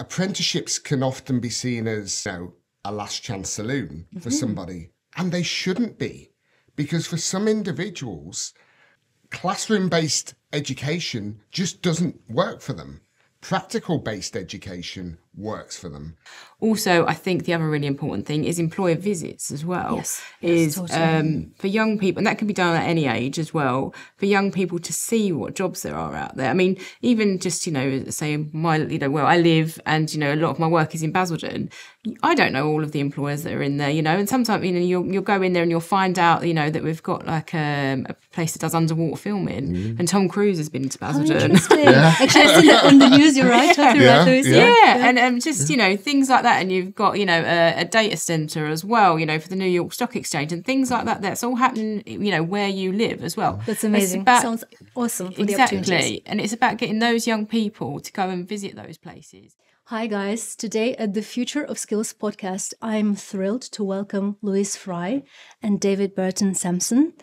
apprenticeships can often be seen as, a last chance saloon for somebody. And they shouldn't be, because for some individuals, classroom-based education just doesn't work for them. Practical-based education works for them. Also, I think the other really important thing is employer visits as well. Yes, totally. For young people, and that can be done at any age as well, for young people to see what jobs there are out there. I mean, even just, say where I live and, a lot of my work is in Basildon. I don't know all of the employers that are in there, and sometimes, you'll go in there and you'll find out, that we've got like a place that does underwater filming and Tom Cruise has been to Basildon. Actually, I've seen that on the news, you're right. And just, things like that. And you've got, a data centre as well, for the New York Stock Exchange and things like that. That's all happening, where you live as well. That's amazing. Sounds awesome for the opportunities. Exactly. And it's about getting those young people to go and visit those places. Hi guys, today at the Future of Skills podcast, I'm thrilled to welcome Louise Fry and David Burton-Sampson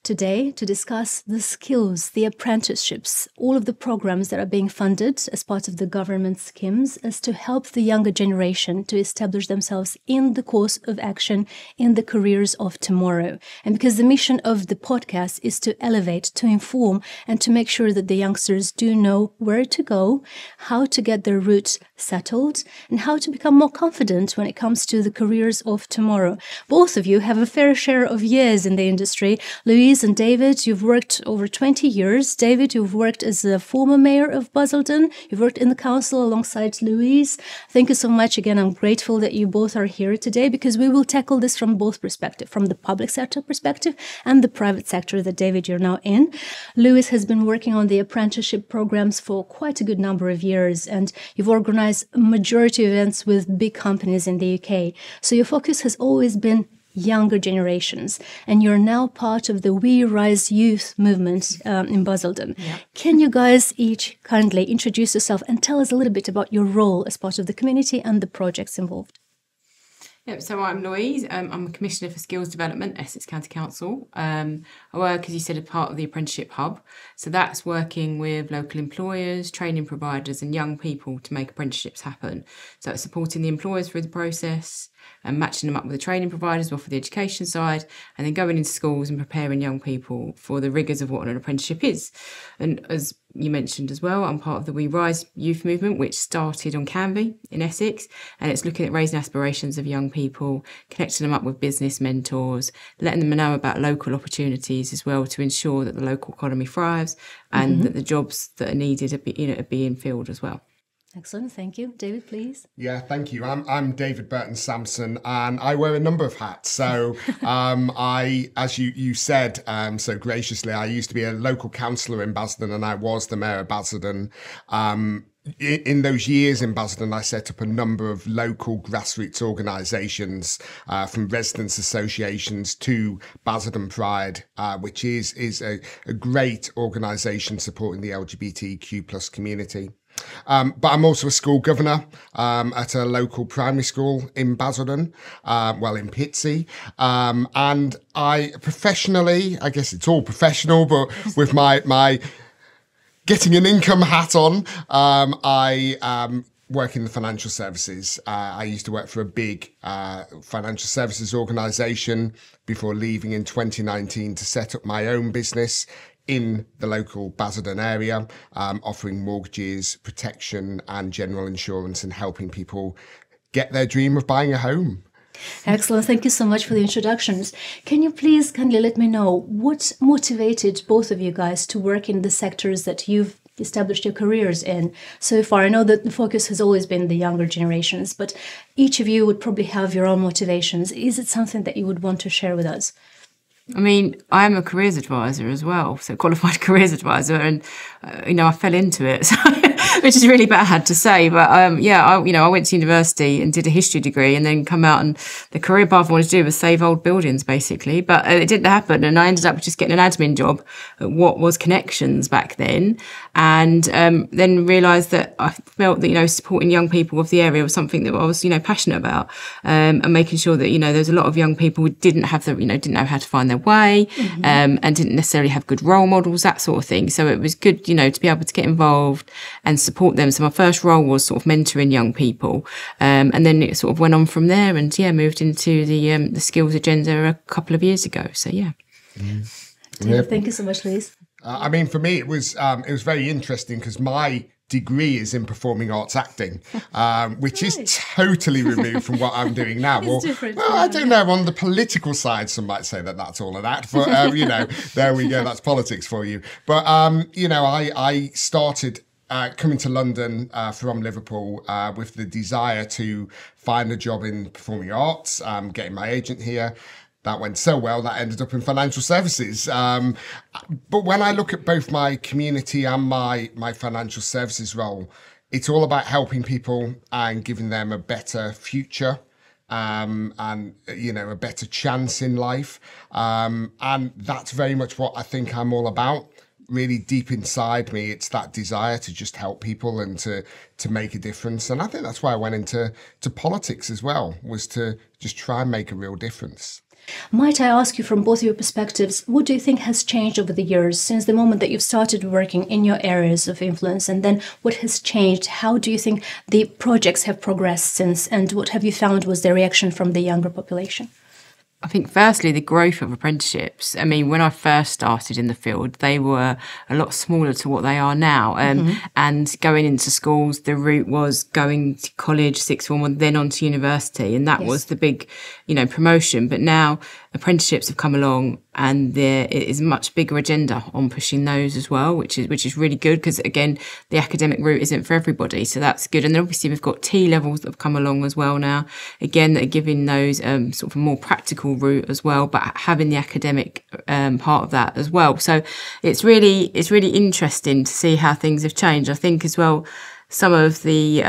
today to discuss the skills, the apprenticeships, all of the programs that are being funded as part of the government schemes as to help the younger generation to establish themselves in the course of action in the careers of tomorrow. And because the mission of the podcast is to elevate, to inform, and to make sure that the youngsters do know where to go, how to get their roots settled, and how to become more confident when it comes to the careers of tomorrow. Both of you have a fair share of years in the industry. Louise and David, you've worked over 20 years. David, you've worked as a former mayor of Basildon. You've worked in the council alongside Louise. Thank you so much. Again, I'm grateful that you both are here today because we will tackle this from both perspectives, from the public sector perspective and the private sector that, David, you're now in. Louise has been working on the apprenticeship programs for quite a good number of years, and you've organized a majority of events with big companies in the UK. So your focus has always been younger generations, and you're now part of the We Rise Youth movement in Basildon. Yeah. Can you guys each kindly introduce yourself and tell us a little bit about your role as part of the community and the projects involved? Yep, so I'm Louise. I'm a Commissioner for Skills Development, Essex County Council. I work, as you said, as part of the Apprenticeship Hub. So that's working with local employers, training providers and young people to make apprenticeships happen. So it's supporting the employers through the process and matching them up with the training providers or for the education side, and then going into schools and preparing young people for the rigours of what an apprenticeship is. And as you mentioned as well, I'm part of the We Rise Youth movement, which started on Canvey in Essex, and it's looking at raising aspirations of young people, connecting them up with business mentors, letting them know about local opportunities as well to ensure that the local economy thrives and that the jobs that are needed are being filled as well. Excellent. Thank you. David, please. Yeah, thank you. I'm David Burton-Sampson, and I wear a number of hats. So as you said so graciously, I used to be a local councillor in Basildon, and I was the Mayor of Basildon. In those years in Basildon, I set up a number of local grassroots organisations, from residents' associations to Basildon Pride, which is a great organisation supporting the LGBTQ+ community. But I'm also a school governor at a local primary school in Basildon, in Pitsea. And I professionally, I guess it's all professional, but with my getting an income hat on, I work in the financial services. I used to work for a big financial services organisation before leaving in 2019 to set up my own business in the local Basildon area, offering mortgages, protection and general insurance and helping people get their dream of buying a home. Excellent. Thank you so much for the introductions. Can you please kindly let me know what motivated both of you guys to work in the sectors that you've established your careers in so far? I know that the focus has always been the younger generations, but each of you would probably have your own motivations. Is it something that you would want to share with us? I mean, I am a careers advisor as well, so qualified careers advisor, and I fell into it, so, which is really bad to say. But I went to university and did a history degree, and then come out, and the career path I wanted to do was save old buildings, basically. But it didn't happen, and I ended up just getting an admin job at what was Connections back then, and then realised that I felt that supporting young people of the area was something that I was passionate about, and making sure that there's a lot of young people who didn't know how to find their way, and didn't necessarily have good role models, that sort of thing. So it was good, to be able to get involved and support support them. So my first role was sort of mentoring young people, and then it sort of went on from there, and moved into the skills agenda a couple of years ago. So Thank you so much, Louise. I mean, for me, it was very interesting because my degree is in performing arts acting, which is totally removed from what I'm doing now. I don't know. On the political side, some might say that that's all of that, but there we go. That's politics for you. But I started coming to London from Liverpool with the desire to find a job in performing arts, getting my agent here. That went so well that I ended up in financial services. But when I look at both my community and my financial services role, it's all about helping people and giving them a better future and a better chance in life. And that's very much what I think I'm all about. Really deep inside me, it's that desire to just help people and to make a difference. And I think that's why I went into politics as well, was to just try and make a real difference. Might I ask you, from both your perspectives, what do you think has changed over the years since the moment that you've started working in your areas of influence, and then what has changed? How do you think the projects have progressed since, and what have you found was the reaction from the younger population? I think firstly, the growth of apprenticeships. I mean, when I first started in the field, they were a lot smaller to what they are now. And going into schools, the route was going to college, sixth form, then on to university. And that was the big, promotion. But now apprenticeships have come along, and there is a much bigger agenda on pushing those as well, which is really good, because again, the academic route isn't for everybody, so that's good. And then obviously we've got T levels that have come along as well now, again, that are giving those sort of a more practical route as well, but having the academic part of that as well. So it's really interesting to see how things have changed. I think as well, some of the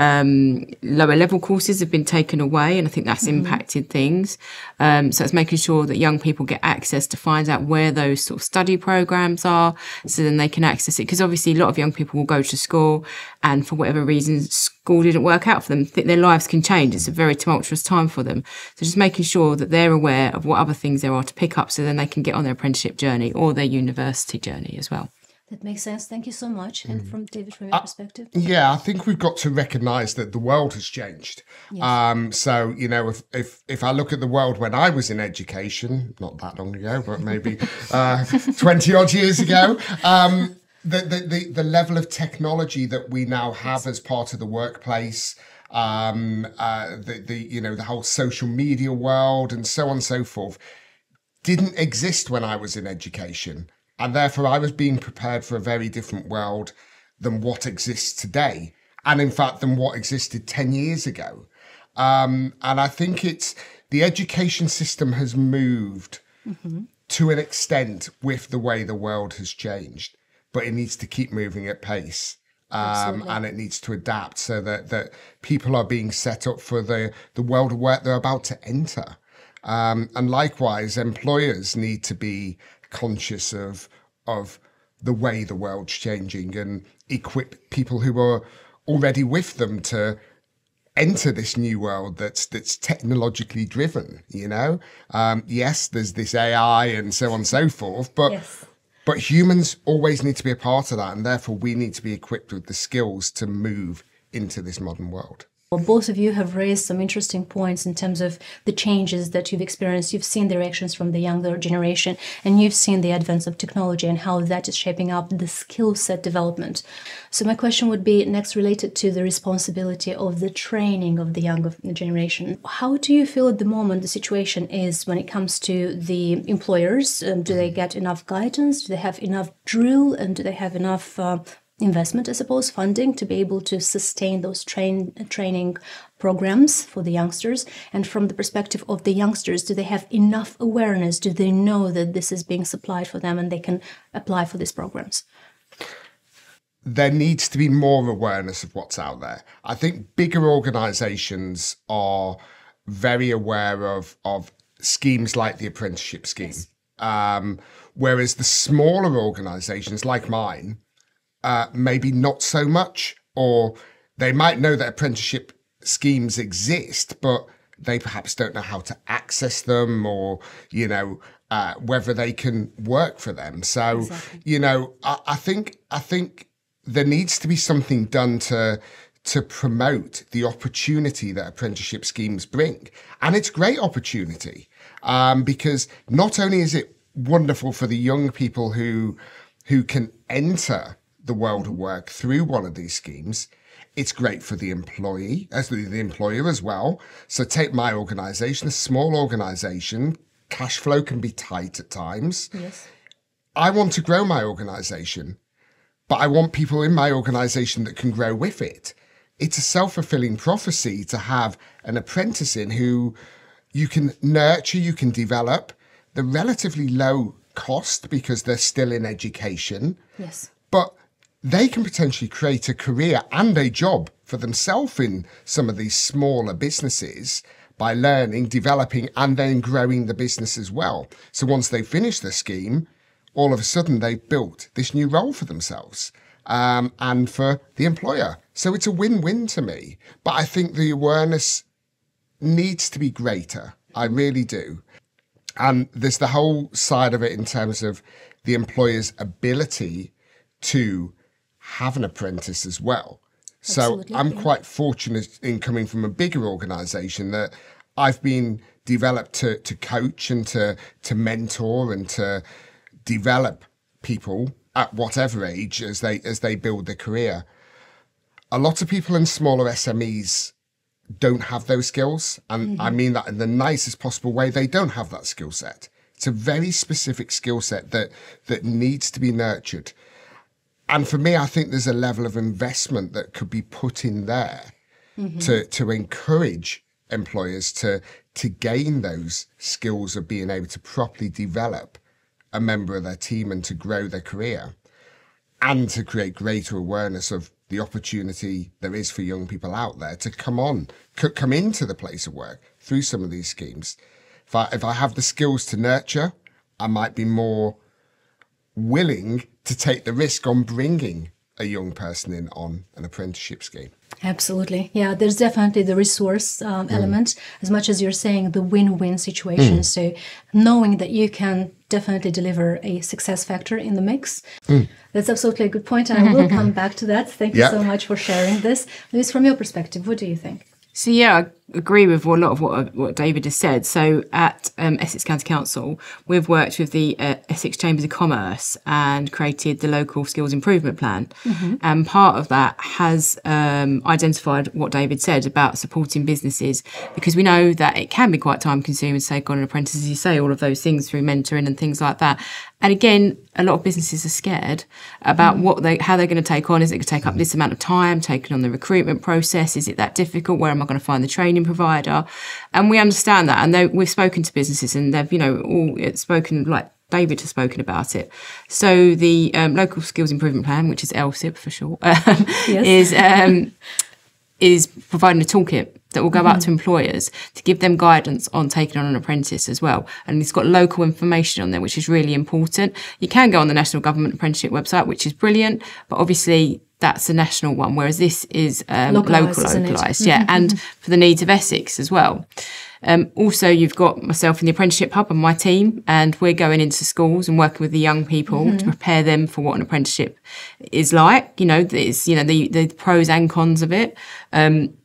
lower level courses have been taken away, and I think that's impacted things. So it's making sure that young people get access to find out where those sort of study programs are, so then they can access it. Because obviously a lot of young people will go to school, and for whatever reason, school didn't work out for them. Their lives can change. It's a very tumultuous time for them. So just making sure that they're aware of what other things there are to pick up, so then they can get on their apprenticeship journey or their university journey as well. That makes sense. Thank you so much. And from David, from your perspective? Yeah, I think we've got to recognise that the world has changed. Yes. So, if I look at the world when I was in education, not that long ago, but maybe 20 odd years ago, the level of technology that we now have as part of the workplace, the whole social media world and so on and so forth, didn't exist when I was in education. And therefore, I was being prepared for a very different world than what exists today. And in fact, than what existed 10 years ago. And I think the education system has moved to an extent with the way the world has changed. But it needs to keep moving at pace. And it needs to adapt so that people are being set up for the world of work they're about to enter. And likewise, employers need to be conscious of the way the world's changing and equip people who are already with them to enter this new world that's technologically driven. Yes, there's this AI and so on and so forth, but humans always need to be a part of that, and therefore we need to be equipped with the skills to move into this modern world. Well, both of you have raised some interesting points in terms of the changes that you've experienced. You've seen the reactions from the younger generation, and you've seen the advance of technology and how that is shaping up the skill set development. So my question would be next related to the responsibility of the training of the younger generation. How do you feel at the moment the situation is when it comes to the employers? Do they get enough guidance? Do they have enough drill? And do they have enough investment, I suppose, funding to be able to sustain those training programs for the youngsters? And from the perspective of the youngsters, do they have enough awareness? Do they know that this is being supplied for them and they can apply for these programs? There needs to be more awareness of what's out there. I think bigger organisations are very aware of schemes like the apprenticeship scheme, whereas the smaller organisations like mine, maybe not so much, or they might know that apprenticeship schemes exist, but they perhaps don't know how to access them, or, whether they can work for them. So, I think there needs to be something done to promote the opportunity that apprenticeship schemes bring. And it's great opportunity because not only is it wonderful for the young people who can enter the world of work through one of these schemes, it's great for the employee, as the employer as well. So take my organisation, a small organisation, cash flow can be tight at times. Yes. I want to grow my organisation, but I want people in my organisation that can grow with it. It's a self-fulfilling prophecy to have an apprentice in who you can nurture, you can develop. They're relatively low cost because they're still in education. Yes. But they can potentially create a career and a job for themselves in some of these smaller businesses by learning, developing, and then growing the business as well. So once they finish the scheme, all of a sudden they've built this new role for themselves and for the employer. So it's a win-win to me. But I think the awareness needs to be greater. I really do. And there's the whole side of it in terms of the employer's ability to have an apprentice as well. Absolutely, so I'm quite fortunate in coming from a bigger organisation that I've been developed to coach and to mentor and to develop people at whatever age as they build their career. A lot of people in smaller SMEs don't have those skills. And I mean that in the nicest possible way. They don't have that skill set. It's a very specific skill set that needs to be nurtured. And for me, I think there's a level of investment that could be put in there to encourage employers to gain those skills of being able to properly develop a member of their team and to grow their career, and to create greater awareness of the opportunity there is for young people out there to come into the place of work through some of these schemes. If I have the skills to nurture, I might be more willing to take the risk on bringing a young person in on an apprenticeship scheme. Absolutely. Yeah, there's definitely the resource element, as much as you're saying the win-win situation. So knowing that you can definitely deliver a success factor in the mix. That's absolutely a good point. And I will come back to that. Thank you so much for sharing this. Louise, from your perspective, what do you think? So yeah, I agree with a lot of what David has said. So at Essex County Council, we've worked with the Essex Chambers of Commerce and created the local skills improvement plan. And part of that has identified what David said about supporting businesses, because we know that it can be quite time consuming to take on an apprentice, as you say, all of those things through mentoring and things like that. And again, a lot of businesses are scared about how they're going to take on. Is it going to take up this amount of time, taking on the recruitment process? Is it that difficult? Where am I going to find the training provider? And we understand that. And we've spoken to businesses and they've, all spoken, like David has spoken about it. So the local skills improvement plan, which is LSIP for short, is providing a toolkit that will go out to employers to give them guidance on taking on an apprentice as well. And it's got local information on there, which is really important. You can go on the National Government Apprenticeship website, which is brilliant, but obviously that's a national one, whereas this is localised, and for the needs of Essex as well. Also, you've got myself in the Apprenticeship Hub and my team, and we're going into schools and working with the young people to prepare them for what an apprenticeship is like. The pros and cons of it.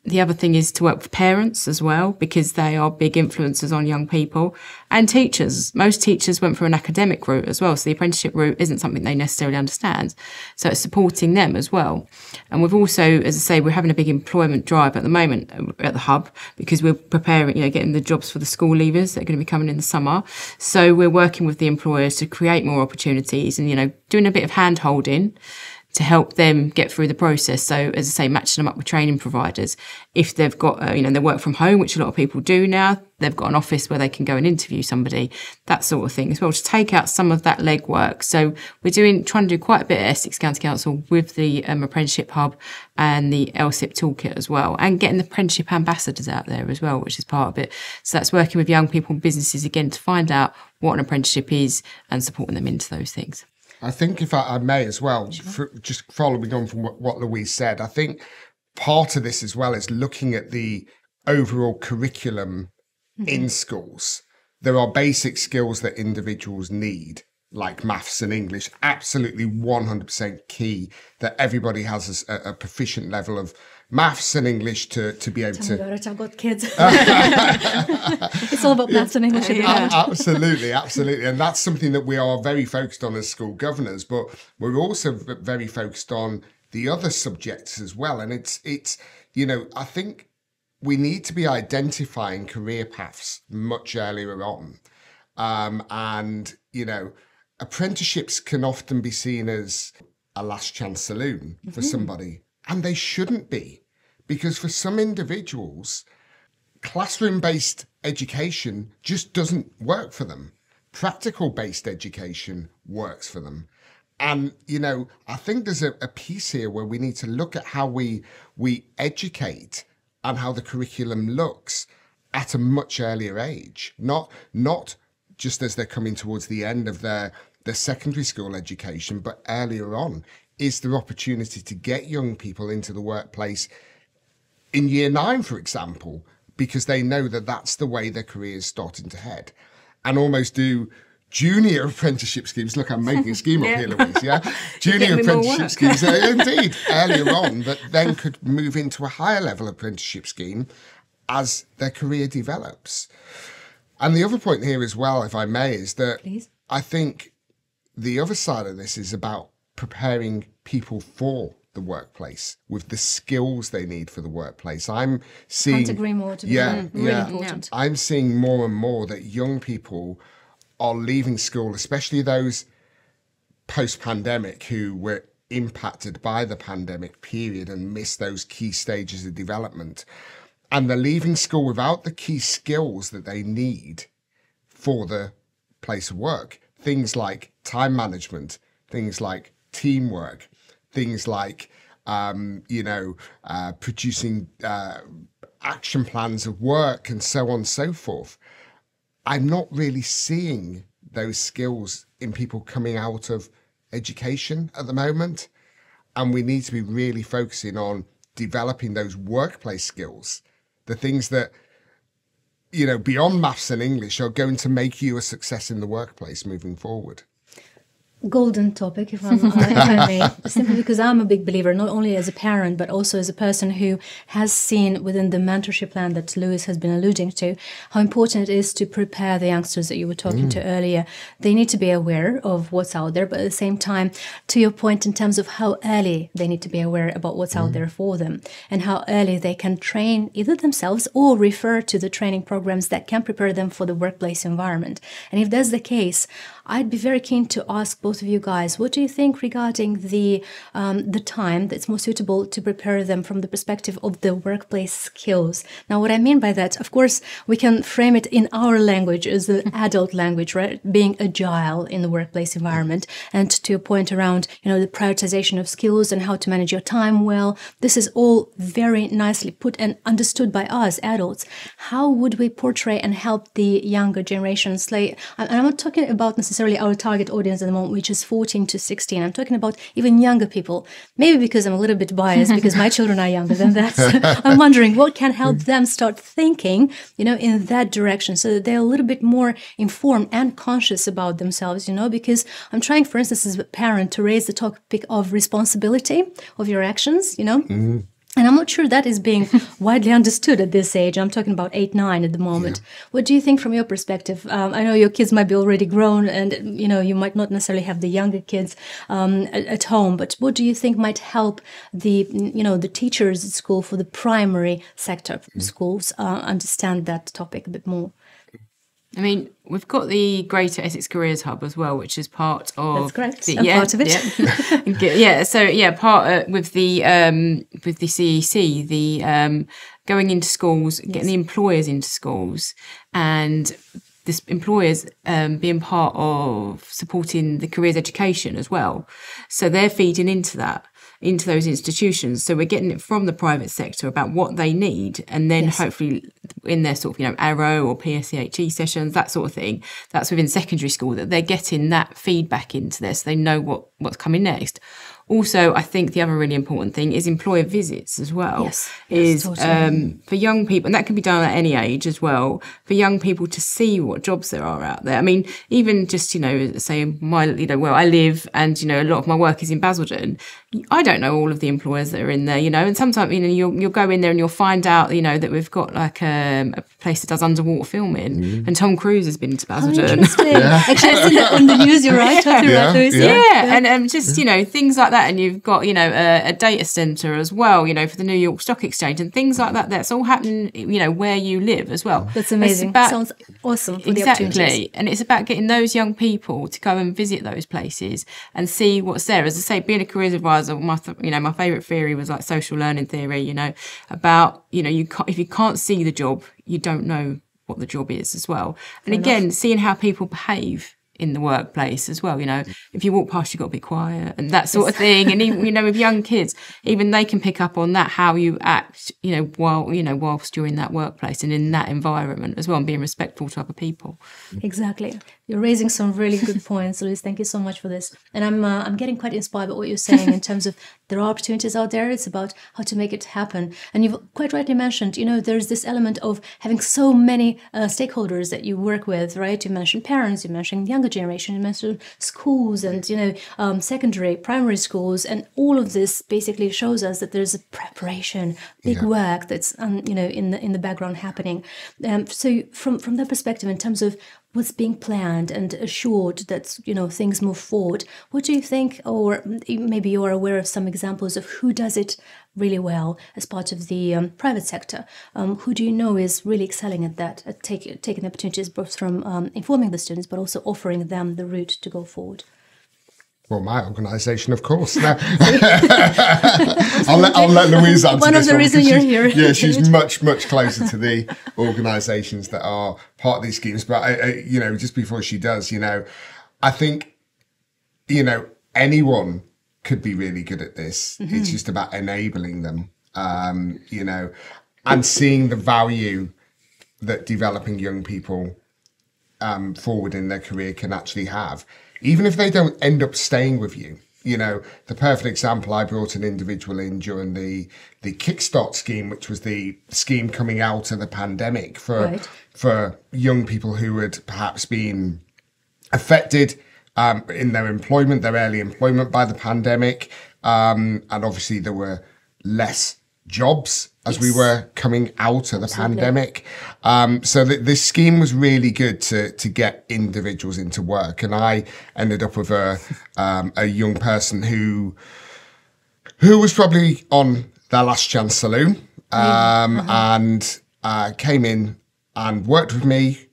The other thing is to work with parents as well, because they are big influencers on young people, and teachers. Most teachers went for an academic route as well, so the apprenticeship route isn't something they necessarily understand. So it's supporting them as well. And we've also, as I say, we're having a big employment drive at the moment at the Hub, because we're preparing, getting the jobs for the school leavers that are going to be coming in the summer. So we're working with the employers to create more opportunities and, doing a bit of hand holding to help them get through the process. So, as I say, matching them up with training providers. If they've got, they work from home, which a lot of people do now, they've got an office where they can go and interview somebody, that sort of thing as well, to take out some of that legwork. So we're trying to do quite a bit at Essex County Council with the Apprenticeship Hub and the LSIP toolkit as well, and getting the apprenticeship ambassadors out there as well, which is part of it. So that's working with young people and businesses again to find out what an apprenticeship is and supporting them into those things. I think if I may as well, just following on from what Louise said, I think part of this as well is looking at the overall curriculum in schools. There are basic skills that individuals need like maths and English, absolutely 100% key that everybody has a proficient level of maths and English to be able to... About it, I've got kids. It's all about maths and English. Absolutely. And that's something that we are very focused on as school governors, but we're also very focused on the other subjects as well. And it's I think we need to be identifying career paths much earlier on. Apprenticeships can often be seen as a last chance saloon for somebody, and they shouldn't be, because for some individuals, classroom-based education just doesn't work for them. Practical-based education works for them. And, I think there's a piece here where we need to look at how we educate and how the curriculum looks at a much earlier age, not just as they're coming towards the end of their secondary school education, but earlier on. Is there opportunity to get young people into the workplace in year 9, for example, because they know that that's the way their career is starting to head, and almost do junior apprenticeship schemes. Look, I'm making a scheme up here, Louise, yeah? Junior apprenticeship schemes, indeed, earlier on, that then could move into a higher level apprenticeship scheme as their career develops. And the other point here as well, if I may, is that I think the other side of this is about preparing people for the workplace with the skills they need for the workplace. I'm seeing... Can't agree more, to be really important. I'm seeing more and more that young people are leaving school, especially those post-pandemic who were impacted by the pandemic period and missed those key stages of development. And they're leaving school without the key skills that they need for the place of work. Things like time management, things like teamwork, things like, producing action plans of work and so on and so forth. I'm not really seeing those skills in people coming out of education at the moment. And we need to be really focusing on developing those workplace skills, the things that, beyond maths and English are going to make you a success in the workplace moving forward. Golden topic, if I may, simply because I'm a big believer, not only as a parent, but also as a person who has seen within the mentorship plan that Louise has been alluding to, how important it is to prepare the youngsters that you were talking to earlier. They need to be aware of what's out there, but at the same time, to your point in terms of how early they need to be aware about what's out there for them, and how early they can train either themselves or refer to the training programs that can prepare them for the workplace environment. And if that's the case, I'd be very keen to ask both of you guys, what do you think regarding the time that's more suitable to prepare them from the perspective of the workplace skills? Now, what I mean by that, of course, we can frame it in our language as the adult language, right? Being agile in the workplace environment. And to your point around, the prioritization of skills and how to manage your time well, this is all very nicely put and understood by us adults. How would we portray and help the younger generations? And I'm not talking about necessarily our target audience at the moment, which is 14 to 16. I'm talking about even younger people. Maybe because I'm a little bit biased because my children are younger than that. I'm wondering what can help them start thinking, in that direction so that they're a little bit more informed and conscious about themselves, because I'm trying, for instance, as a parent to raise the topic of responsibility of your actions, And I'm not sure that is being widely understood at this age. I'm talking about 8, 9 at the moment. Yeah. What do you think from your perspective? I know your kids might be already grown and, you might not necessarily have the younger kids at home, but what do you think might help the teachers at school for the primary sector schools understand that topic a bit more? I mean, we've got the Greater Essex Careers Hub as well, which is part of... That's correct. Part of it. Part with the CEC, the going into schools, getting the employers into schools, and this employers being part of supporting the careers education as well. So they're feeding into that, into those institutions. So we're getting it from the private sector about what they need, and then hopefully in their sort of, Arrow or PSCHE sessions, that sort of thing, that's within secondary school, that they're getting that feedback into this, so they know what's coming next. Also, I think the other really important thing is employer visits as well. Yes, totally. For young people, and that can be done at any age as well, for young people to see what jobs there are out there. I mean, even just, say where I live and, a lot of my work is in Basildon. I don't know all of the employers that are in there, and sometimes, you'll go in there and you'll find out, that we've got like a place that does underwater filming and Tom Cruise has been to Basildon. Actually, I've seen that on the news, you're right. And just, things like that. And you've got, a data centre as well, for the New York Stock Exchange and things like that. That's all happening, where you live as well. That's amazing. Sounds awesome for the opportunities. Exactly. And it's about getting those young people to go and visit those places and see what's there. As I say, being a careers advisor, my favourite theory was like social learning theory, about, if you can't see the job, you don't know what the job is as well. And again, seeing how people behave in the workplace as well. If you walk past, you've got to be quiet and that sort of thing. And even, with young kids, even they can pick up on that, how you act, whilst you're in that workplace and in that environment as well, and being respectful to other people. Exactly. You're raising some really good points, Louise. Thank you so much for this. And I'm getting quite inspired by what you're saying in terms of there are opportunities out there. It's about how to make it happen. And you've quite rightly mentioned, there's this element of having so many stakeholders that you work with, right? You mentioned parents, you mentioned younger generation, you mentioned schools and, secondary, primary schools. And all of this basically shows us that there's a preparation, big work that's, in the background happening. So from that perspective, in terms of what's being planned and assured that, things move forward. What do you think, or maybe you are aware of some examples of who does it really well as part of the private sector? Who do you know is really excelling at that, at taking opportunities both from informing the students, but also offering them the route to go forward? Well, my organisation, of course. Now, I'll let Louise answer one of the reasons you're here. Yeah, she's much closer to the organisations that are part of these schemes. But I, just before she does, I think, anyone could be really good at this. Mm-hmm. It's just about enabling them, and seeing the value that developing young people forward in their career can actually have. Even if they don't end up staying with you, the perfect example, I brought an individual in during the Kickstart scheme, which was the scheme coming out of the pandemic for young people who had perhaps been affected in their employment, their early employment by the pandemic. And obviously there were less jobs as we were coming out of the pandemic. So this scheme was really good to get individuals into work. And I ended up with a young person who was probably on their last chance saloon, and came in and worked with me,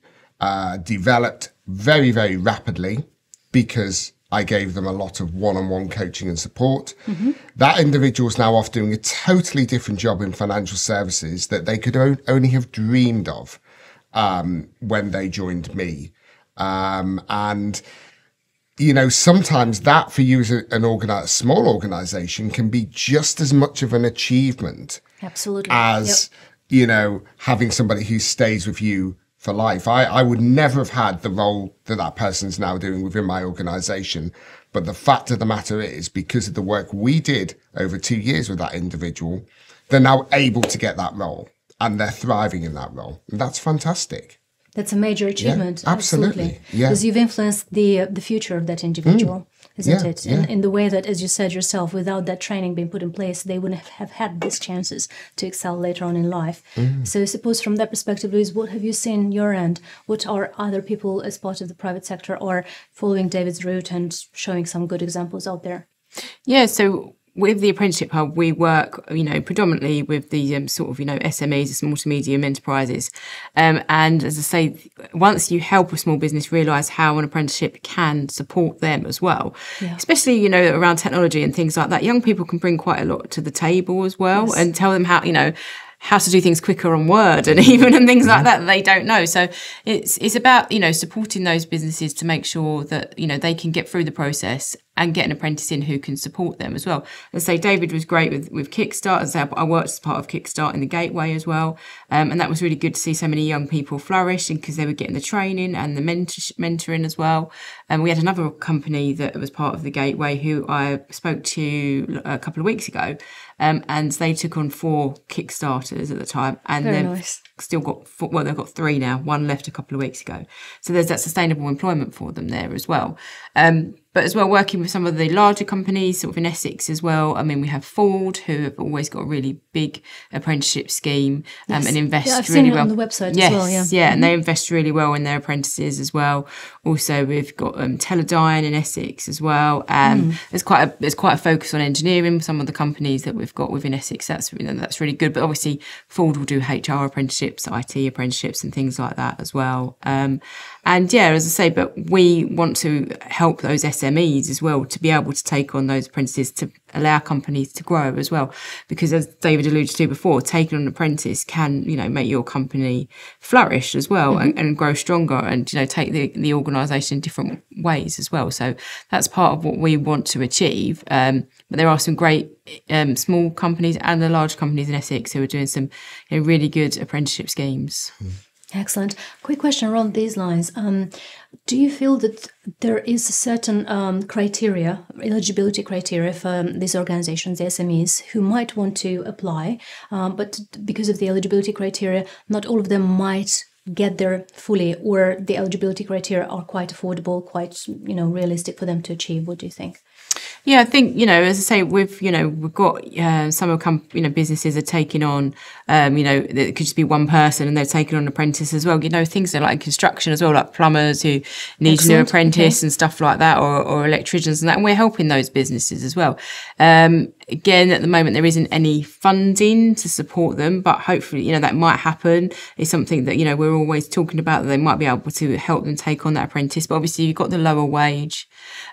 developed very, very rapidly because I gave them a lot of one-on-one coaching and support. Mm-hmm. That individual is now off doing a totally different job in financial services that they could only have dreamed of when they joined me. And, sometimes that for you as a small organisation can be just as much of an achievement. Absolutely. As, having somebody who stays with you for life. I would never have had the role that person's now doing within my organisation. But the fact of the matter is, because of the work we did over 2 years with that individual, they're now able to get that role and they're thriving in that role. And that's fantastic. That's a major achievement. Yeah, absolutely. Yeah. Because you've influenced the future of that individual, isn't it? Yeah. In the way that, as you said yourself, without that training being put in place, they wouldn't have had these chances to excel later on in life. So I suppose from that perspective, Louise, what have you seen on your end? What are other people as part of the private sector or following David's route and showing some good examples out there? Yeah, so with the Apprenticeship Hub, we work, predominantly with the SMEs, the small to medium enterprises. And as I say, once you help a small business realise how an apprenticeship can support them as well, especially, around technology and things like that, young people can bring quite a lot to the table as well and tell them how to do things quicker on Word and things like that they don't know. So it's about, supporting those businesses to make sure that, they can get through the process and get an apprentice in who can support them as well. As I say, David was great with Kickstart. As I say, I worked as part of Kickstart in the Gateway as well. And that was really good to see so many young people flourish because they were getting the training and the mentoring as well. And we had another company that was part of the Gateway who I spoke to a couple of weeks ago. And they took on 4 Kickstarters at the time. And they've still got, they've got 3 now. 1 left a couple of weeks ago. So there's that sustainable employment for them there as well. But as well, working with some of the larger companies, sort of in Essex as well. I mean, we have Ford, who have always got a really big apprenticeship scheme and invest I've really seen it well on the website as well. And they invest really well in their apprentices as well. Also, we've got Teledyne in Essex as well. There's quite a focus on engineering. Some of the companies that we've got within Essex, that's really good. But obviously, Ford will do HR apprenticeships, IT apprenticeships, and things like that as well. And yeah, as I say, but we want to help those SMEs as well to be able to take on those apprentices to allow companies to grow as well. Because as David alluded to before, taking on an apprentice can, make your company flourish as well and grow stronger and, take the organisation in different ways as well. So that's part of what we want to achieve. But there are some great small companies and the large companies in Essex who are doing some really good apprenticeship schemes. Excellent. Quick question around these lines. Do you feel that there is a certain eligibility criteria for these organizations, the SMEs, who might want to apply, but because of the eligibility criteria, not all of them might get there fully, or the eligibility criteria are quite affordable, quite, realistic for them to achieve? What do you think? Yeah, I think, as I say, we've got some businesses are taking on, it could just be one person and they're taking on an apprentice as well. Things that are like construction as well, like plumbers who need a new apprentice and stuff like that, or electricians and that. And we're helping those businesses as well. Again, at the moment, there isn't any funding to support them, but hopefully, that might happen. It's something that, we're always talking about, that they might be able to help them take on that apprentice. But obviously, you've got the lower wage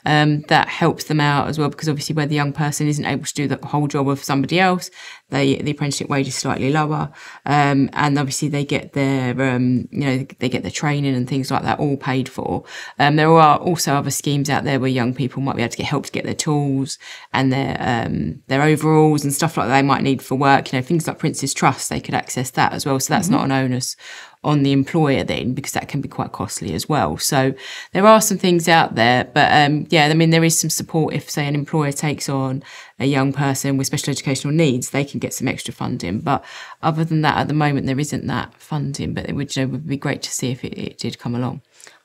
that helps them out as well, because obviously where the young person isn't able to do the whole job of somebody else, the apprenticeship wage is slightly lower. And obviously they get their, they get their training and things like that all paid for. There are also other schemes out there where young people might be able to get help to get their tools and their overalls and stuff like that they might need for work. Things like Prince's Trust, they could access that as well. So that's not an onus on the employer then, because that can be quite costly as well. So there are some things out there, but there is some support. If, say, an employer takes on a young person with special educational needs, they can get some extra funding. But other than that, at the moment, there isn't that funding, but it would be great to see if it did come along.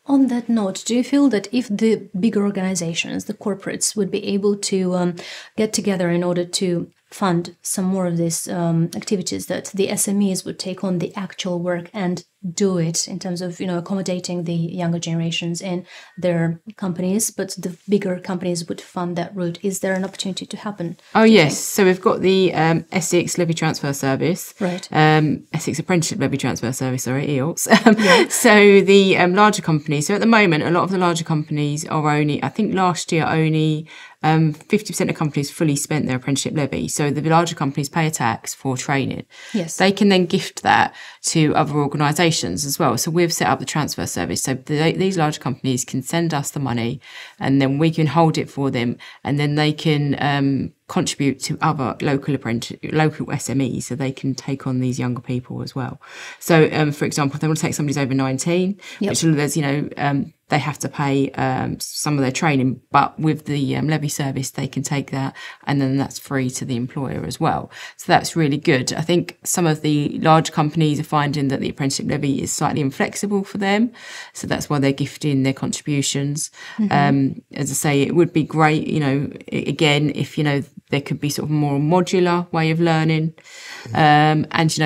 On that note, do you feel that if the bigger organizations, the corporates, would be able to get together in order to fund some more of these activities, that the SMEs would take on the actual work and do it in terms of, accommodating the younger generations in their companies, but the bigger companies would fund that route? Is there an opportunity to happen? Oh, yes. So we've got the Essex Levy Transfer Service. Right. Essex Apprenticeship Levy Transfer Service, EOTS. So the larger companies, so at the moment, a lot of the larger companies are only, I think last year only 50% of companies fully spent their apprenticeship levy. So the larger companies pay a tax for training. Yes. They can then gift that to other organisations as well. So we've set up the transfer service. So these large companies can send us the money and then we can hold it for them, and then they can contribute to other local SMEs, so they can take on these younger people as well. So, for example, if they want to take somebody who's over 19, which there's, they have to pay some of their training, but with the levy service, they can take that, and then that's free to the employer as well. So that's really good. I think some of the large companies are finding that the apprenticeship levy is slightly inflexible for them, so that's why they're gifting their contributions. As I say, it would be great, again, if, there could be sort of a more modular way of learning, and, just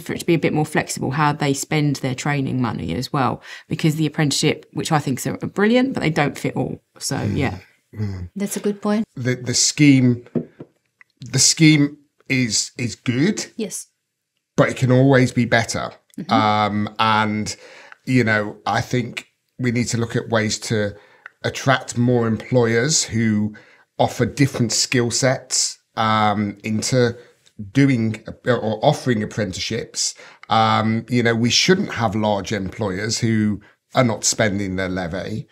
for it to be a bit more flexible how they spend their training money as well, because the apprenticeship, which I think are brilliant, but they don't fit all. So yeah, that's a good point. The scheme is good. Yes, but it can always be better. And I think we need to look at ways to attract more employers who offer different skill sets into doing or offering apprenticeships. We shouldn't have large employers who are not spending their levy.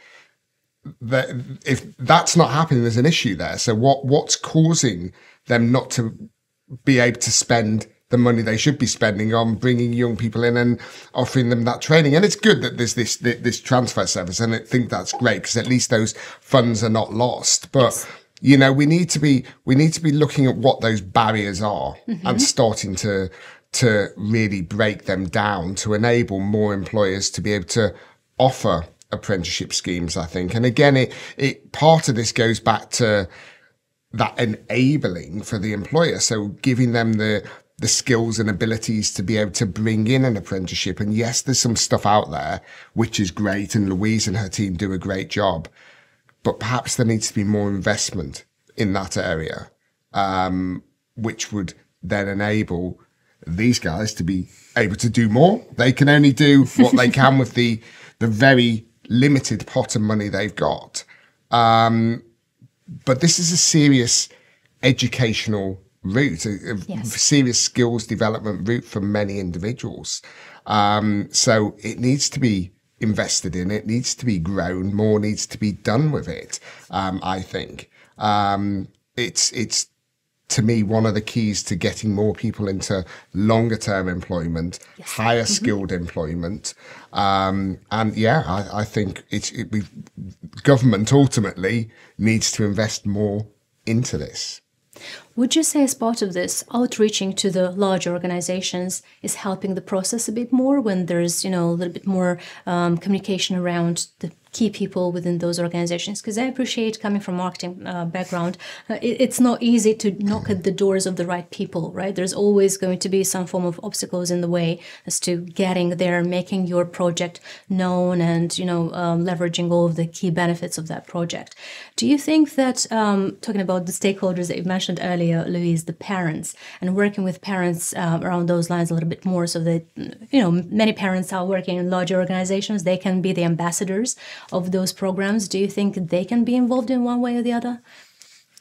if that's not happening, there's an issue there. So what's causing them not to be able to spend the money they should be spending on bringing young people in and offering them that training? And it's good that there's this transfer service, and I think that's great because at least those funds are not lost. But you know, we need to be looking at what those barriers are and starting to really break them down to enable more employers to be able to offer apprenticeship schemes, I think. And again, it part of this goes back to that enabling for the employer. So giving them the skills and abilities to be able to bring in an apprenticeship. And yes, there's some stuff out there, which is great. And Louise and her team do a great job, but perhaps there needs to be more investment in that area, which would then enable these guys to be able to do more. They can only do what they can with the very limited pot of money they've got. But this is a serious educational route, a serious skills development route for many individuals. So it needs to be invested in. It needs to be grown. More needs to be done with it. I think it's to me one of the keys to getting more people into longer term employment, higher skilled employment. I think government ultimately needs to invest more into this. Would you say as part of this, outreaching to the larger organizations is helping the process a bit more when there's, a little bit more communication around the key people within those organizations? Because I appreciate, coming from marketing background, it's not easy to knock at the doors of the right people, right? There's always going to be some form of obstacles in the way as to getting there, making your project known and, leveraging all of the key benefits of that project. Do you think that, talking about the stakeholders that you mentioned earlier, Louise, the parents, and working with parents around those lines a little bit more, so that, many parents are working in larger organizations, they can be the ambassadors of those programs. Do you think they can be involved in one way or the other?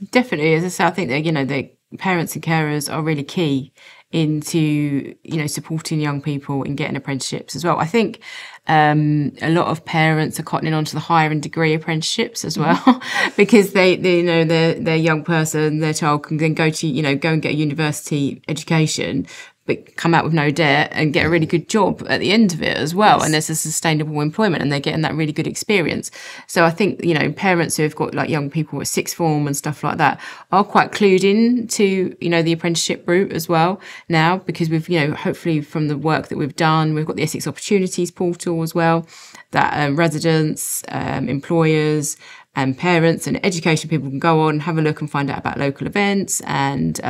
Definitely. As I say, I think that, the parents and carers are really key into, supporting young people in getting apprenticeships as well. I think a lot of parents are cottoning on to the higher and degree apprenticeships as well, because their young person, their child can then go and get a university education, but come out with no debt and get a really good job at the end of it as well. And there's a sustainable employment and they're getting that really good experience. So I think, parents who have got like young people at sixth form and stuff like that are quite clued in to, the apprenticeship route as well now, because we've, hopefully from the work that we've done, we've got the Essex Opportunities portal as well, that residents, employers, and parents and education people can go on, have a look and find out about local events and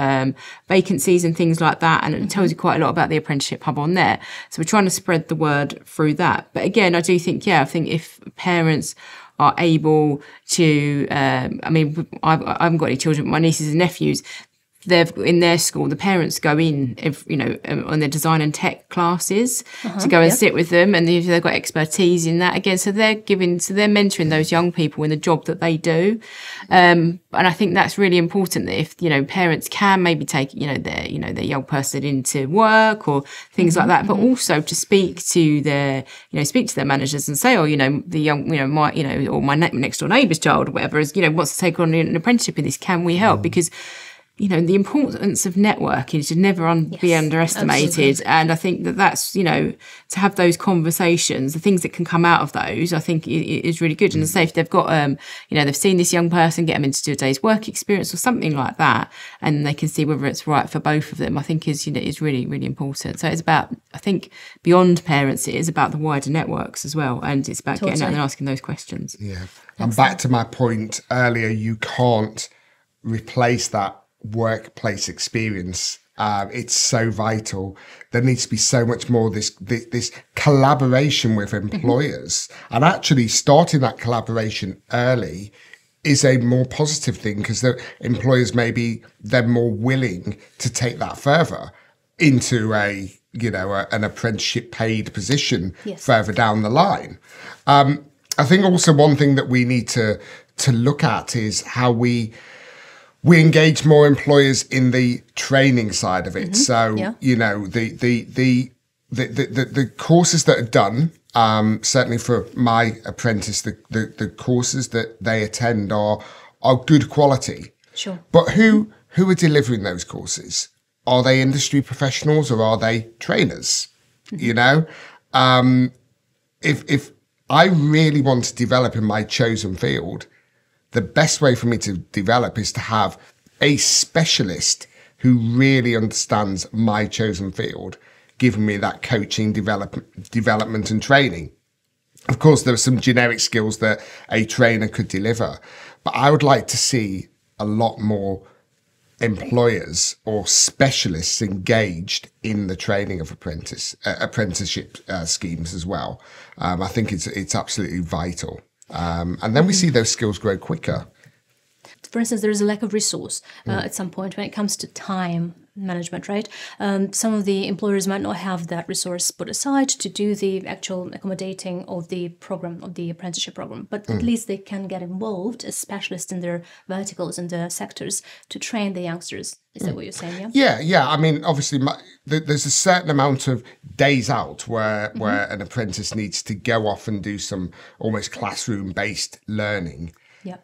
vacancies and things like that. And it tells you quite a lot about the Apprenticeship Hub on there. So we're trying to spread the word through that. But again, I do think, I think if parents are able to, I haven't got any children, but my nieces and nephews, they've in their school, the parents go in, on their design and tech classes to go and sit with them, and they've got expertise in that again. So they're mentoring those young people in the job that they do, and I think that's really important. That if parents can maybe take their young person into work or things like that, but also to speak to their managers and say, the young my next door neighbour's child or whatever wants to take on an apprenticeship in this. Can we help? Because the importance of networking should never be underestimated. Absolutely. And I think that's, to have those conversations, the things that can come out of those, I think is really good. And say if they've got, they've seen this young person, get them into a day's work experience or something like that, and they can see whether it's right for both of them, I think is really, really important. So it's about, I think beyond parents, it is about the wider networks as well. And it's about getting out and asking those questions. Yeah. And back to my point earlier, you can't replace that workplace experience. It's so vital. There needs to be so much more this collaboration with employers, and actually starting that collaboration early is a more positive thing, because the employers they're more willing to take that further into an apprenticeship paid position further down the line. I think also one thing that we need to look at is how we engage more employers in the training side of it. So, the courses that are done certainly for my apprentice, the courses that they attend are good quality. Sure. But who are delivering those courses? Are they industry professionals or are they trainers? You know, if I really want to develop in my chosen field, the best way for me to develop is to have a specialist who really understands my chosen field, giving me that coaching, development and training. Of course, there are some generic skills that a trainer could deliver, but I would like to see a lot more employers or specialists engaged in the training of apprenticeship schemes as well. I think it's absolutely vital. And then we see those skills grow quicker. For instance, there is a lack of resource at some point when it comes to time management, right? Some of the employers might not have that resource put aside to do the actual accommodating of the program, of the apprenticeship program, but at least they can get involved as specialists in their verticals and their sectors to train the youngsters. Is that what you're saying? Yeah. Yeah. I mean, obviously, there's a certain amount of days out where an apprentice needs to go off and do some almost classroom-based learning. Yeah.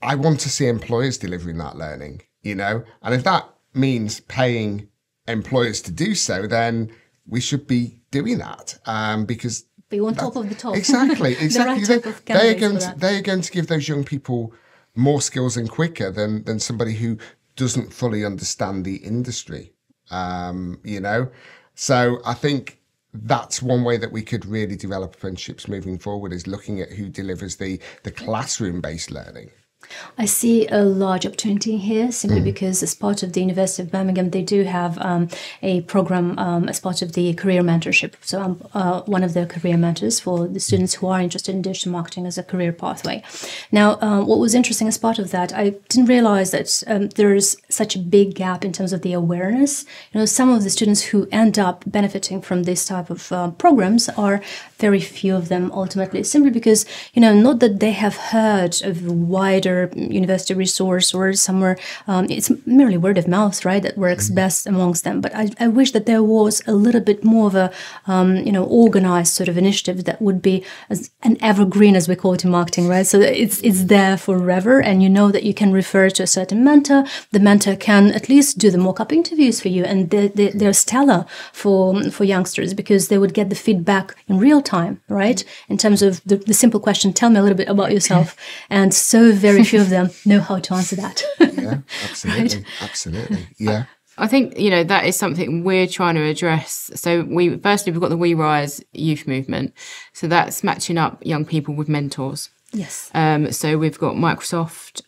I want to see employers delivering that learning, you know, and if that means paying employers to do so, then we should be doing that because be on top of the top. Exactly. The right type of they are going to give those young people more skills and quicker than somebody who doesn't fully understand the industry. You know, so I think that's one way that we could really develop apprenticeships moving forward, is looking at who delivers the classroom-based learning. I see a large opportunity here simply because as part of the University of Birmingham, they do have a program as part of the career mentorship. So I'm one of the career mentors for the students who are interested in digital marketing as a career pathway. Now, what was interesting as part of that, I didn't realize that there is such a big gap in terms of the awareness. You know, some of the students who end up benefiting from this type of programs are very few of them ultimately, simply because, you know, not that they have heard of wider university resource or somewhere, it's merely word of mouth, right, that works best amongst them. But I wish that there was a little bit more of a, organized sort of initiative that would be an evergreen, as we call it in marketing, right? So that it's there forever, and you know that you can refer to a certain mentor. The mentor can at least do the mock-up interviews for you, and they're stellar for youngsters because they would get the feedback in real time, right? In terms of the simple question, tell me a little bit about yourself. And so very few of them know how to answer that. Yeah, absolutely. Right? Absolutely. Yeah. I think, that is something we're trying to address. So we've got the We Rise youth movement. So that's matching up young people with mentors. Yes. So we've got Microsoft,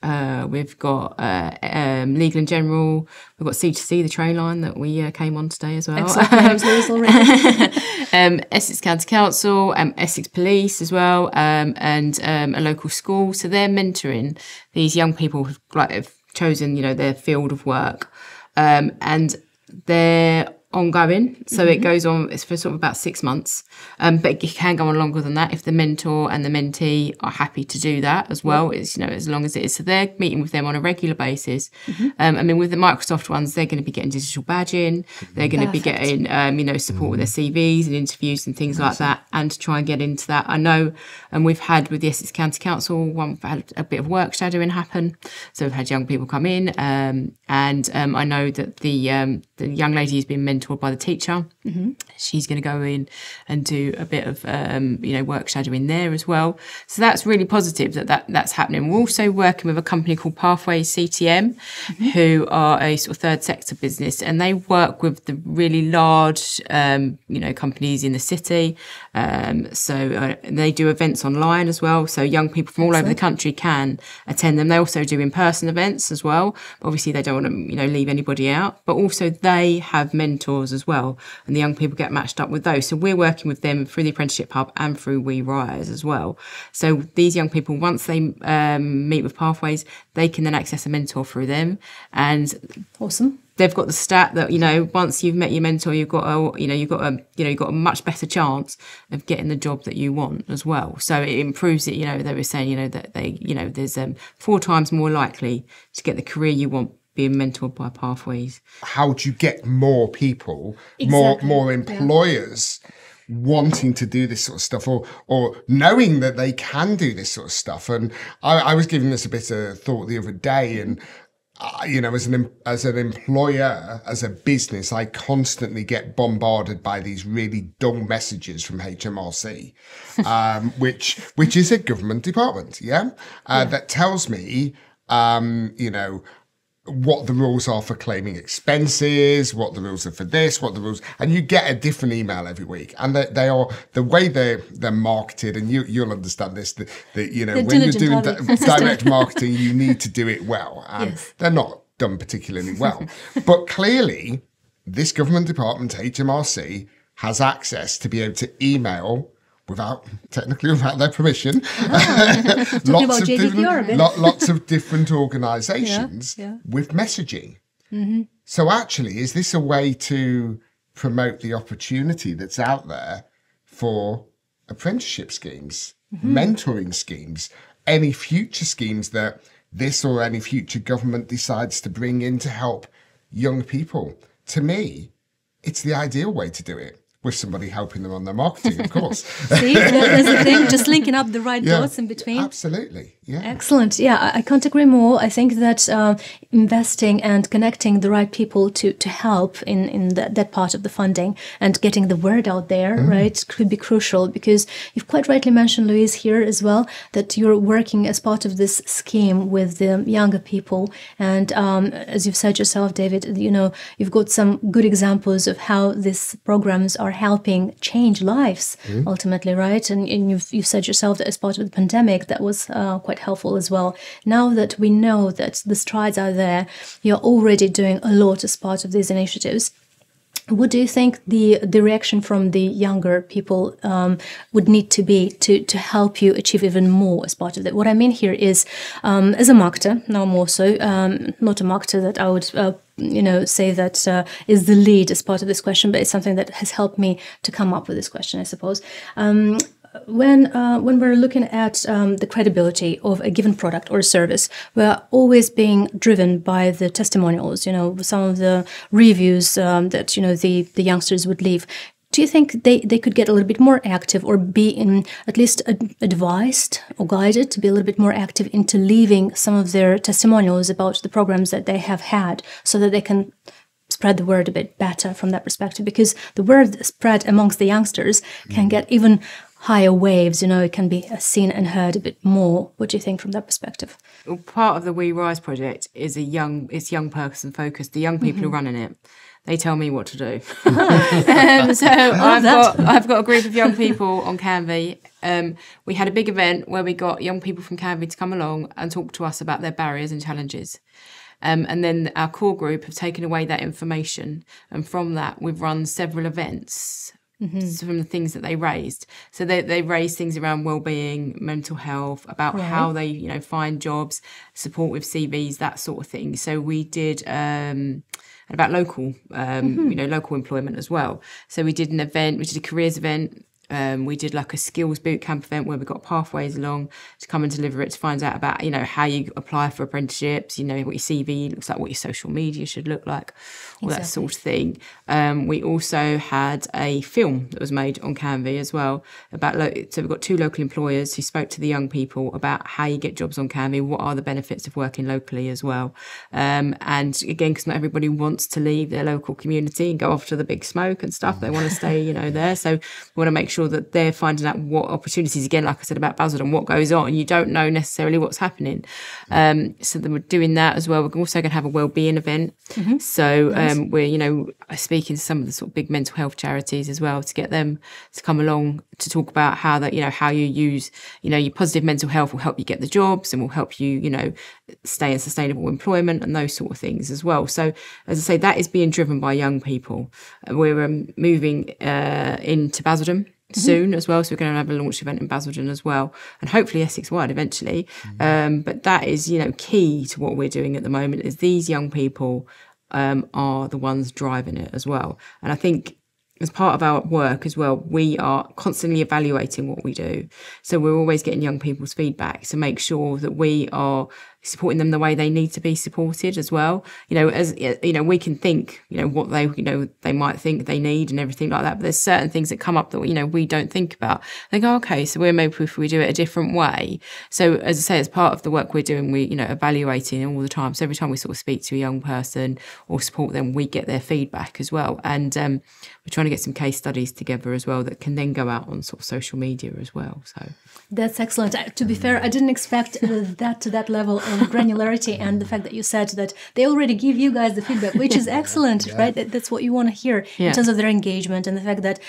we've got Legal and General, we've got C2C, the train line that we came on today as well. Excellent. Already. Essex County Council, Essex Police as well, and a local school. So they're mentoring these young people who've chosen, their field of work, and they're ongoing. So it goes on, it's for sort of about 6 months, but it can go on longer than that if the mentor and the mentee are happy to do that as well. It's, as long as it is. So they're meeting with them on a regular basis. With the Microsoft ones, they're going to be getting digital badging. They're going to be getting, support with their CVs and interviews and things like that, and to try and get into that. I know, and we've had with the Essex County Council, we've had a bit of work shadowing happen. So we've had young people come in, and I know that the young lady who's been mentored by the teacher. She's going to go in and do a bit of work shadowing there as well. So that's really positive that's happening. We're also working with a company called Pathways CTM, who are a sort of third sector business, and they work with the really large companies in the city. So they do events online as well. So young people from all over the country can attend them. They also do in-person events as well. Obviously, they don't want to leave anybody out, but also they have mentors as well, and the young people get matched up with those. So we're working with them through the Apprenticeship Hub and through We Rise as well. So these young people, once they meet with Pathways, they can then access a mentor through them. And awesome. They've got the stat that once you've met your mentor, you've got a much better chance of getting the job that you want as well. So it improves it. They were saying that there's 4 times more likely to get the career you want being mentored by Pathways. How do you get more people, more employers wanting to do this sort of stuff or knowing that they can do this sort of stuff. And I was giving this a bit of thought the other day, and as an employer, as a business, I constantly get bombarded by these really dull messages from HMRC, which is a government department, that tells me, what the rules are for claiming expenses, what the rules are for this, what the rules, and you get a different email every week. And they are, the way they're marketed, and you'll understand this, that when you're doing direct marketing, you need to do it well. And they're not done particularly well. But clearly, this government department, HMRC, has access to be able to email without their permission, lots of different organisations with messaging. Mm-hmm. So actually, is this a way to promote the opportunity that's out there for apprenticeship schemes, mentoring schemes, any future schemes that this or any future government decides to bring in to help young people? To me, it's the ideal way to do it, with somebody helping them on their marketing, of course. See, there's the thing, just linking up the right dots in between. Absolutely, yeah. Excellent. Yeah, I can't agree more. I think that investing and connecting the right people to help in that part of the funding and getting the word out there, right, could be crucial, because you've quite rightly mentioned, Louise, here as well, that you're working as part of this scheme with the younger people. And as you've said yourself, David, you've got some good examples of how these programs are helping change lives ultimately, right? And you've said yourself that as part of the pandemic, that was quite helpful as well. Now that we know that the strides are there, you're already doing a lot as part of these initiatives. What do you think the reaction from the younger people would need to be to help you achieve even more as part of that? What I mean here is, as a marketer, now more so, not a marketer that I would say that is the lead as part of this question, but it's something that has helped me to come up with this question, I suppose. When we're looking at the credibility of a given product or service, we're always being driven by the testimonials, some of the reviews that, the youngsters would leave. Do you think they could get a little bit more active, or be at least advised or guided to be a little bit more active into leaving some of their testimonials about the programs that they have had, so that they can spread the word a bit better from that perspective? Because the word spread amongst the youngsters can get even higher waves, it can be seen and heard a bit more. What do you think from that perspective? Well, part of the We Rise project is young person focused. The young people who are running it, they tell me what to do. So I've got a group of young people on Canvey. We had a big event where we got young people from Canvey to come along and talk to us about their barriers and challenges. And then our core group have taken away that information. And from that, we've run several events from the things that they raised. So they raised things around well-being, mental health, about how they, find jobs, support with CVs, that sort of thing. So we did about local, local employment as well. So we did an event, we did a careers event. We did like a skills boot camp event where we got pathways along to come and deliver it, to find out about, how you apply for apprenticeships, what your CV looks like, what your social media should look like, all that sort of thing. We also had a film that was made on Canvey as well about, so we've got 2 local employers who spoke to the young people about how you get jobs on Canvey, what are the benefits of working locally as well. And again, because not everybody wants to leave their local community and go off to the big smoke and stuff. They want to stay, there. So we want to make sure that they're finding out what opportunities, again, like I said about Basildon, what goes on. You don't know necessarily what's happening. So then we're doing that as well. We're also going to have a wellbeing event. So we're, speaking to some of the sort of big mental health charities as well, to get them to come along to talk about how that, how you use, your positive mental health will help you get the jobs and will help you, stay in sustainable employment and those sort of things as well. So as I say, that is being driven by young people. We're moving into Basildon soon as well, so we're going to have a launch event in Basildon as well, and hopefully Essex wide eventually. But that is key to what we're doing at the moment, is these young people are the ones driving it as well. And I think as part of our work as well, we are constantly evaluating what we do. So we're always getting young people's feedback to make sure that we are supporting them the way they need to be supported as well. As we can think, what they might think they need and everything like that. But there's certain things that come up that, we don't think about. They go, okay, so maybe if we do it a different way. So as I say, as part of the work we're doing, we, evaluating all the time. So every time we sort of speak to a young person or support them, we get their feedback as well. And we're trying to get some case studies together as well that can then go out on sort of social media as well. So that's excellent. To be fair, I didn't expect that to that level of granularity, and the fact that you said that they already give you guys the feedback, which is excellent, right? That's what you want to hear in terms of their engagement, and the fact that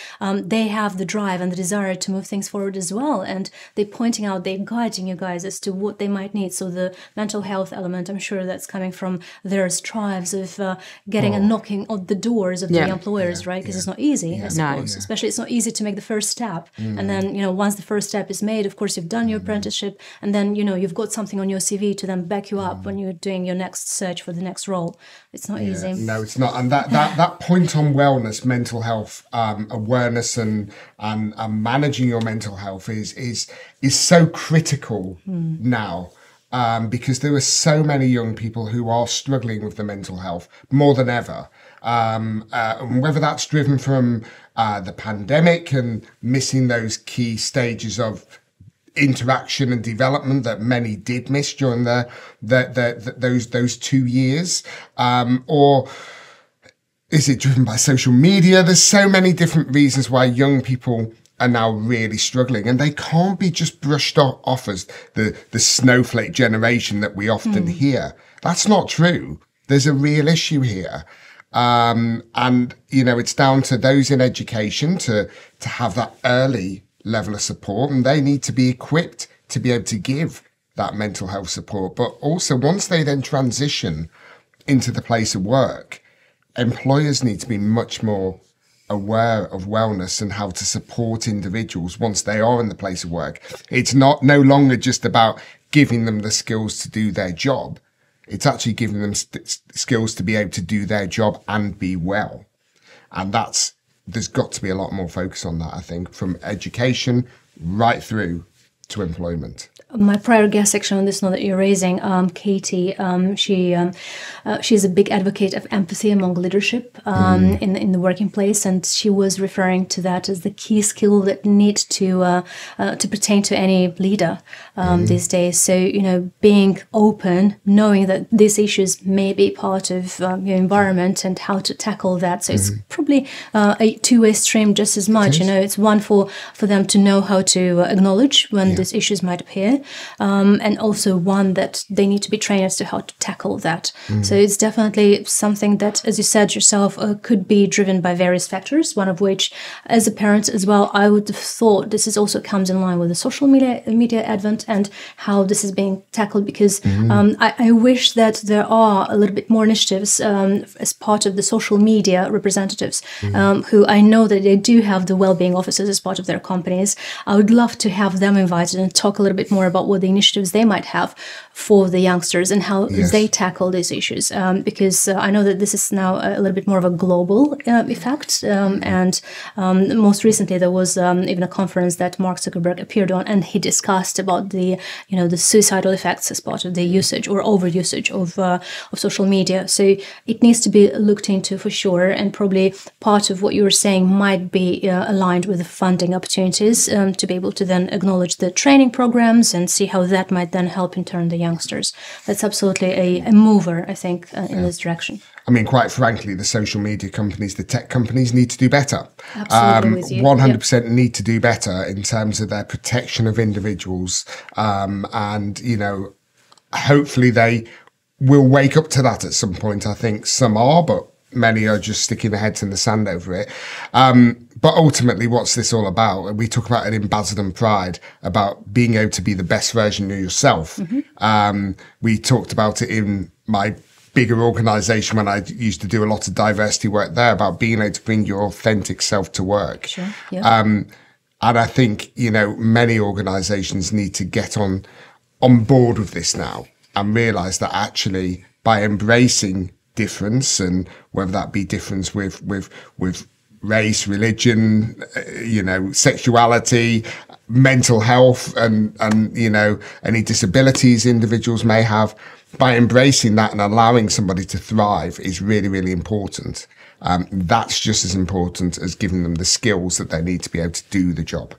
they have the drive and the desire to move things forward as well, and they're pointing out, they're guiding you guys as to what they might need. So the mental health element, I'm sure that's coming from their strives of getting and knocking on the doors of the employers, right? Because it's not easy, I suppose. Especially it's not easy to make the first step. And then, once the first step is made, of course, you've done your apprenticeship, and then, you've got something on your CV to then back you up when you're doing your next search for the next role. It's not easy. No, it's not. And that point on wellness, mental health, awareness and managing your mental health is so critical now. Because there are so many young people who are struggling with the mental health more than ever. Whether that's driven from the pandemic and missing those key stages of interaction and development that many did miss during those 2 years, or is it driven by social media? There's so many different reasons why young people are now really struggling, and they can't be just brushed off as the snowflake generation that we often hear. That's not true. There's a real issue here. And, it's down to those in education to have that early level of support, and they need to be equipped to be able to give that mental health support. But also, once they then transition into the place of work, employers need to be much more aware of wellness and how to support individuals once they are in the place of work. It's no longer just about giving them the skills to do their job. It's actually giving them skills to be able to do their job and be well. And there's got to be a lot more focus on that, I think, from education right through to employment. My prior guest actually on this note that you're raising, Katie, she's a big advocate of empathy among leadership in the working place, and she was referring to that as the key skill that needs to pertain to any leader these days. So being open, knowing that these issues may be part of your environment and how to tackle that. So it's probably a two-way stream just as much. It's one for them to know how to acknowledge when these issues might appear. And also one that they need to be trained as to how to tackle that. So it's definitely something that, as you said yourself, could be driven by various factors, one of which, as a parent as well, I would have thought this is also comes in line with the social media advent and how this is being tackled, because I wish that there are a little bit more initiatives as part of the social media representatives who I know that they do have the well-being officers as part of their companies. I would love to have them invited and talk a little bit more about what the initiatives they might have for the youngsters and how they tackle these issues, because I know that this is now a little bit more of a global effect, and most recently there was even a conference that Mark Zuckerberg appeared on, and he discussed about the suicidal effects as part of the usage or overusage of social media. So it needs to be looked into for sure, and probably part of what you were saying might be aligned with the funding opportunities to be able to then acknowledge the training programs and see how that might then help in turn the youngsters. That's absolutely a mover, I think, in this direction. I mean, quite frankly, the social media companies, the tech companies need to do better. Absolutely with you. 100% need to do better in terms of their protection of individuals. And, hopefully they will wake up to that at some point. I think some are, but many are just sticking their heads in the sand over it. But ultimately, what's this all about? We talk about it in Basildon Pride, about being able to be the best version of yourself. We talked about it in my bigger organisation when I used to do a lot of diversity work there, about being able to bring your authentic self to work. Sure. Yeah. And I think, many organisations need to get on board with this now and realise that actually by embracing difference, and whether that be difference with race, religion, sexuality, mental health, and any disabilities individuals may have. By embracing that and allowing somebody to thrive is really, really important. That's just as important as giving them the skills that they need to be able to do the job.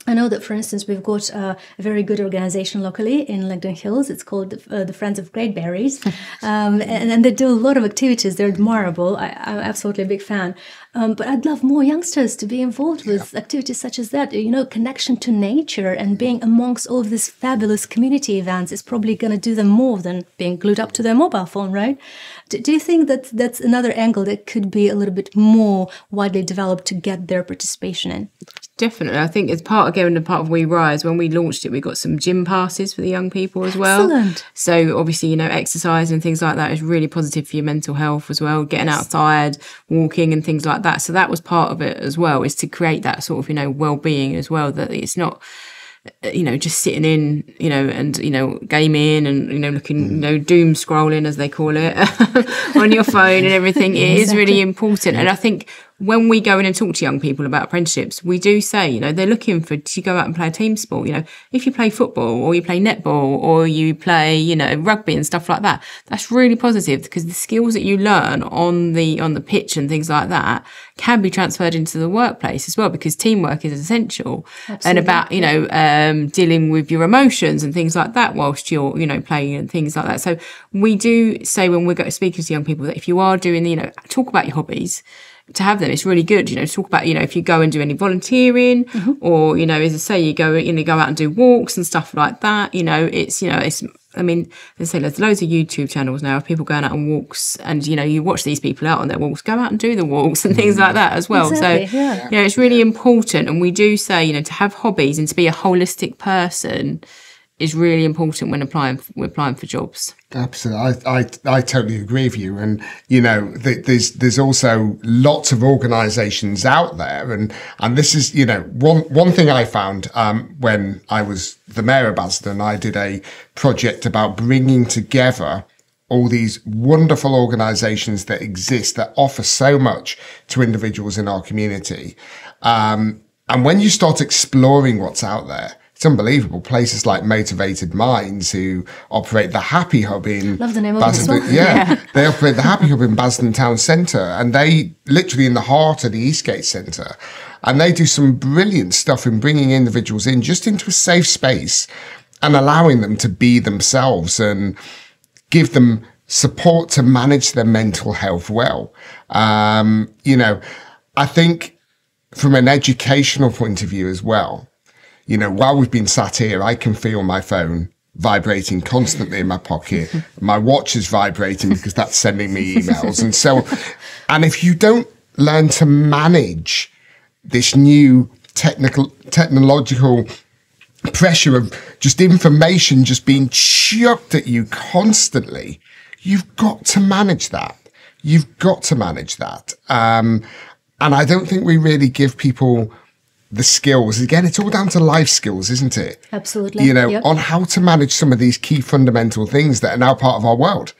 I know that, for instance, we've got a very good organization locally in Langdon Hills. It's called the Friends of Great Berries. And they do a lot of activities. They're admirable. I'm absolutely a big fan. But I'd love more youngsters to be involved with activities such as that. Connection to nature and being amongst all of these fabulous community events is probably going to do them more than being glued up to their mobile phone, right? Do you think that that's another angle that could be a little bit more widely developed to get their participation in? Definitely. I think it's part of We Rise. When we launched it, we got some gym passes for the young people as well. Excellent. So obviously, exercise and things like that is really positive for your mental health as well. Getting outside, walking and things like that. So that was part of it as well, is to create that sort of, well-being as well, that it's not, just sitting in, and, gaming and, looking, doom scrolling, as they call it, on your phone and everything. It is really important. And I think when we go in and talk to young people about apprenticeships, we do say, they're looking to go out and play a team sport. If you play football or you play netball or you play, rugby and stuff like that, that's really positive, because the skills that you learn on the pitch and things like that can be transferred into the workplace as well, because teamwork is essential. Absolutely. And about, dealing with your emotions and things like that whilst you're, playing and things like that. So we do say when we're speaking to young people that if you are doing, talk about your hobbies, to have them, it's really good, to talk about, if you go and do any volunteering, or, as I say, you go out and do walks and stuff like that, I mean, as I say, there's loads of YouTube channels now of people going out on walks, and, you watch these people out on their walks, go out and do the walks and things like that as well. Exactly, so, yeah. It's really important. And we do say, to have hobbies and to be a holistic person is really important when we're applying for jobs. Absolutely. I totally agree with you. And, there's also lots of organizations out there. And this is, one thing I found, when I was the Mayor of Basildon, I did a project about bringing together all these wonderful organizations that exist that offer so much to individuals in our community. And when you start exploring what's out there, it's unbelievable. Places like Motivated Minds, who operate the Happy Hub in Love the name of it as well. Yeah, they operate the Happy Hub in Basildon Town Centre, and they literally in the heart of the Eastgate Centre. And they do some brilliant stuff in bringing individuals in just into a safe space and allowing them to be themselves and give them support to manage their mental health well. I think from an educational point of view as well, while we've been sat here, I can feel my phone vibrating constantly in my pocket. My watch is vibrating because that's sending me emails. And if you don't learn to manage this new technological pressure of just information just being chucked at you constantly, you've got to manage that. And I don't think we really give people the skills. Again, it's all down to life skills, isn't it? Absolutely. Yep. On how to manage some of these key fundamental things that are now part of our world.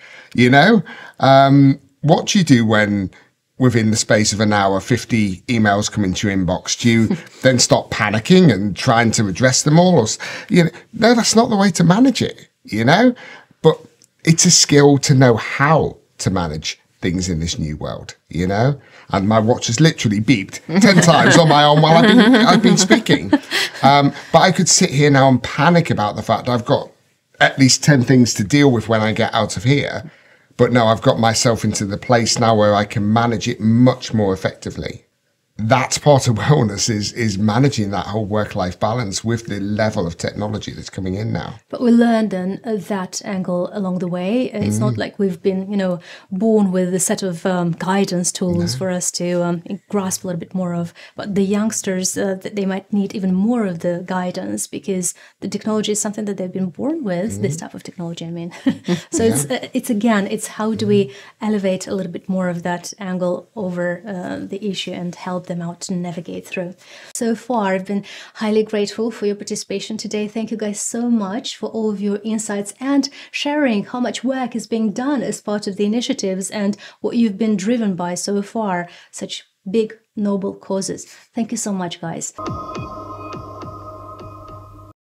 What do you do when within the space of an hour, 50 emails come into your inbox? Do you then start panicking and trying to address them all? No, that's not the way to manage it, But it's a skill to know how to manage things in this new world, And my watch has literally beeped 10 times on my arm while I've been speaking. But I could sit here now and panic about the fact I've got at least 10 things to deal with when I get out of here. But no, I've got myself into the place now where I can manage it much more effectively. That's part of wellness, is managing that whole work-life balance with the level of technology that's coming in now. But we learned then that angle along the way. It's not like we've been, born with a set of guidance tools for us to grasp a little bit more of. But the youngsters, they might need even more of the guidance, because the technology is something that they've been born with, this type of technology, I mean. So it's how do we elevate a little bit more of that angle over the issue and help them out to navigate through. So far, I've been highly grateful for your participation today. Thank you guys so much for all of your insights and sharing how much work is being done as part of the initiatives and what you've been driven by so far. Such big, noble causes. Thank you so much, guys.